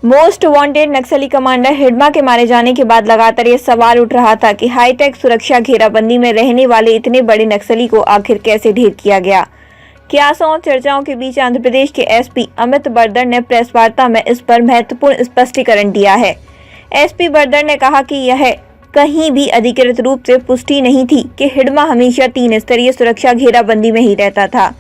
Most wanted नक्सली commander Hidma के मारे जाने के बाद लगातार ये सवाल उठ रहा था कि हाईटेक सुरक्षा घेराबंदी में रहने वाले इतने बड़े नक्सली को आखिर कैसे ढेर किया गया। क्यासों और चर्चाओं के बीच आंध्र प्रदेश के एसपी अमित बर्दर ने प्रेस वार्ता में इस पर महत्वपूर्ण स्पष्टीकरण दिया है। एसपी बर्दर ने कहा कि यह कहीं भी अधिकृत रूप से पुष्टि नहीं थी कि हिडमा हमेशा 3 स्तरीय सुरक्षा घेराबंदी में ही रहता था।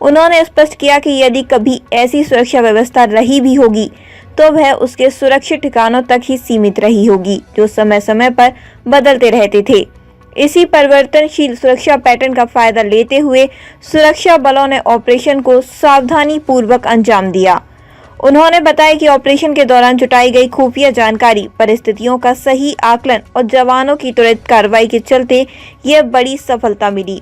उन्होंने स्पष्ट किया कि यदि कभी ऐसी सुरक्षा व्यवस्था रही भी होगी तो वह उसके सुरक्षित ठिकानों तक ही सीमित रही होगी, जो समय समय पर बदलते रहते थे। इसी परिवर्तनशील सुरक्षा पैटर्न का फायदा लेते हुए सुरक्षा बलों ने ऑपरेशन को सावधानी पूर्वक अंजाम दिया। उन्होंने बताया कि ऑपरेशन के दौरान जुटाई गई खुफिया जानकारी, परिस्थितियों का सही आकलन और जवानों की त्वरित कार्रवाई के चलते यह बड़ी सफलता मिली।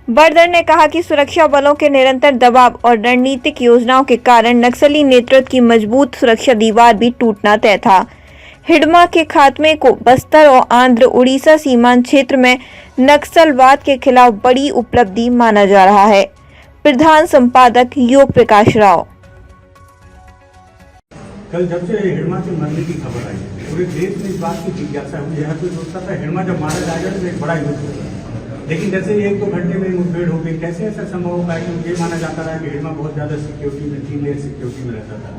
बर्दर ने कहा कि सुरक्षा बलों के निरंतर दबाव और रणनीतिक योजनाओं के कारण नक्सली नेतृत्व की मजबूत सुरक्षा दीवार भी टूटना तय था। हिडमा के खात्मे को बस्तर और आंध्र उड़ीसा सीमांत क्षेत्र में नक्सलवाद के खिलाफ बड़ी उपलब्धि माना जा रहा है। प्रधान संपादक योग प्रकाश राव। कल जब से हिडमा के मरने की खबर आई, पूरे देश में इस बात की जिज्ञासा हुई। यह कोई सोचता था हिडमा जब मारा जाएगा तो एक बड़ा युद्ध होगा, लेकिन जैसे 1-2 घंटे में मुठभेड़ हो गई। कैसे ऐसा संभव हो पाया? क्योंकि ये माना जाता रहा कि हिडमा बहुत ज्यादा सिक्योरिटी में, 3 लेयर सिक्योरिटी में रहता था।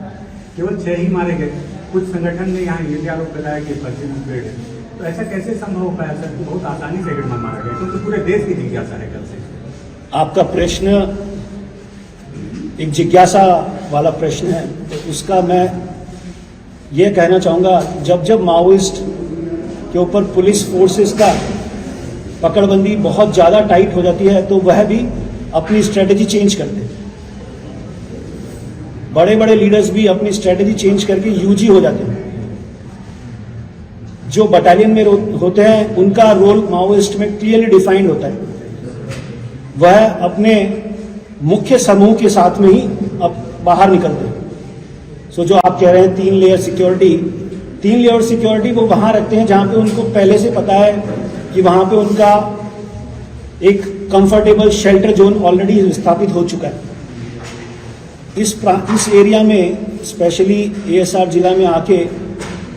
केवल 6 ही मारे गए। कुछ संगठन ने यहाँ ये भी आरोप लगाया कि फर्जी मुठभेड़ है। तो ऐसा कैसे संभव हो पाया सर कि बहुत आसानी से हिडमा मारा गया? क्योंकि पूरे देश की जिज्ञासा है कल से। आपका प्रश्न एक जिज्ञासा वाला प्रश्न है, तो उसका मैं ये कहना चाहूँगा, जब माओइस्ट के ऊपर पुलिस फोर्सेस का पकड़बंदी बहुत ज़्यादा टाइट हो जाती है तो वह भी अपनी स्ट्रेटजी चेंज करते हैं। बड़े बड़े लीडर्स भी अपनी स्ट्रेटजी चेंज करके यूजी हो जाते हैं। जो बटालियन में होते हैं उनका रोल माओइस्ट में क्लियरली डिफाइंड होता है। वह अपने मुख्य समूह के साथ में ही अब बाहर निकलते हैं। सो जो आप कह रहे हैं 3 लेयर सिक्योरिटी वो वहां रखते हैं जहां पे उनको पहले से पता है कि वहां पे उनका एक कंफर्टेबल शेल्टर जोन ऑलरेडी स्थापित हो चुका है। इस एरिया में स्पेशली एएसआर जिला में आके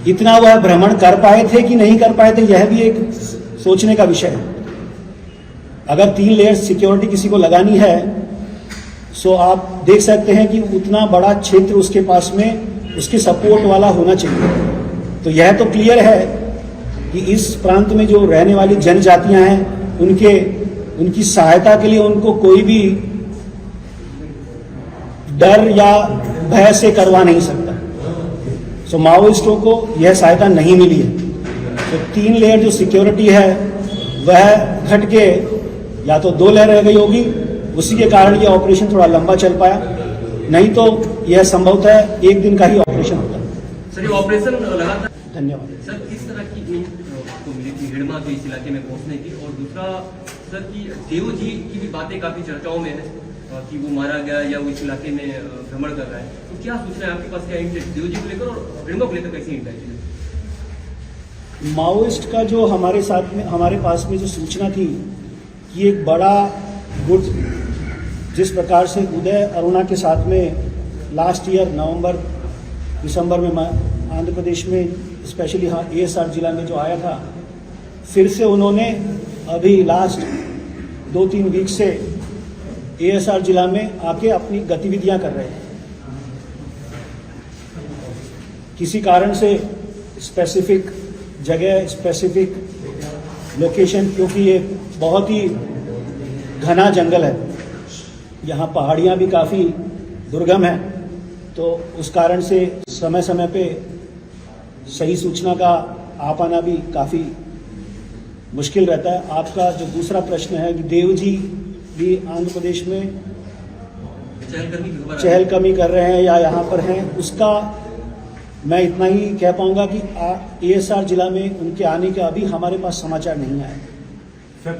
इतना वह भ्रमण कर पाए थे कि नहीं कर पाए थे, यह भी एक सोचने का विषय है। अगर 3 लेयर सिक्योरिटी किसी को लगानी है सो आप देख सकते हैं कि उतना बड़ा क्षेत्र उसके पास में उसके सपोर्ट वाला होना चाहिए। तो यह तो क्लियर है कि इस प्रांत में जो रहने वाली जनजातियां हैं उनकी सहायता के लिए उनको कोई भी डर या भय से करवा नहीं सकता। सो माओइस्टों को यह सहायता नहीं मिली है। तो 3 लेयर जो सिक्योरिटी है वह घट के या तो 2 लेयर रह गई होगी, उसी के कारण यह ऑपरेशन थोड़ा लंबा चल पाया, नहीं तो यह संभवतः 1 दिन का ही ऑपरेशन होता। सर ये ऑपरेशन लगातार। धन्यवाद सर किस तरह की तो मिली थी हिडमा के इस इलाके में पहुंचने की? और दूसरा सर की देव जी की भी बातें काफी चर्चाओं में है कि वो मारा गया या वो इस इलाके में भ्रमण कर रहा है, तो क्या सूचना है आपके पास? क्या इंटेंट देव जी को लेकर और हिडमा को लेकर कैसी इंटेंशन है? माओइस्ट का जो हमारे पास में जो सूचना थी कि एक बड़ा गुट जिस प्रकार से उदय अरुणा के साथ में लास्ट ईयर नवंबर-दिसंबर में आंध्र प्रदेश में स्पेशली एएसआर जिला में जो आया था, फिर से उन्होंने अभी लास्ट 2-3 वीक से एएसआर जिला में आके अपनी गतिविधियां कर रहे हैं। किसी कारण से स्पेसिफिक जगह, स्पेसिफिक लोकेशन, क्योंकि ये बहुत ही घना जंगल है, यहाँ पहाड़ियाँ भी काफ़ी दुर्गम हैं, तो उस कारण से समय समय पे सही सूचना का आ पाना भी काफ़ी मुश्किल रहता है। आपका जो दूसरा प्रश्न है कि देव जी भी आंध्र प्रदेश में चहलकदमी कर रहे हैं या यहाँ पर हैं, उसका मैं इतना ही कह पाऊंगा कि एएसआर जिला में उनके आने का अभी हमारे पास समाचार नहीं आया। सर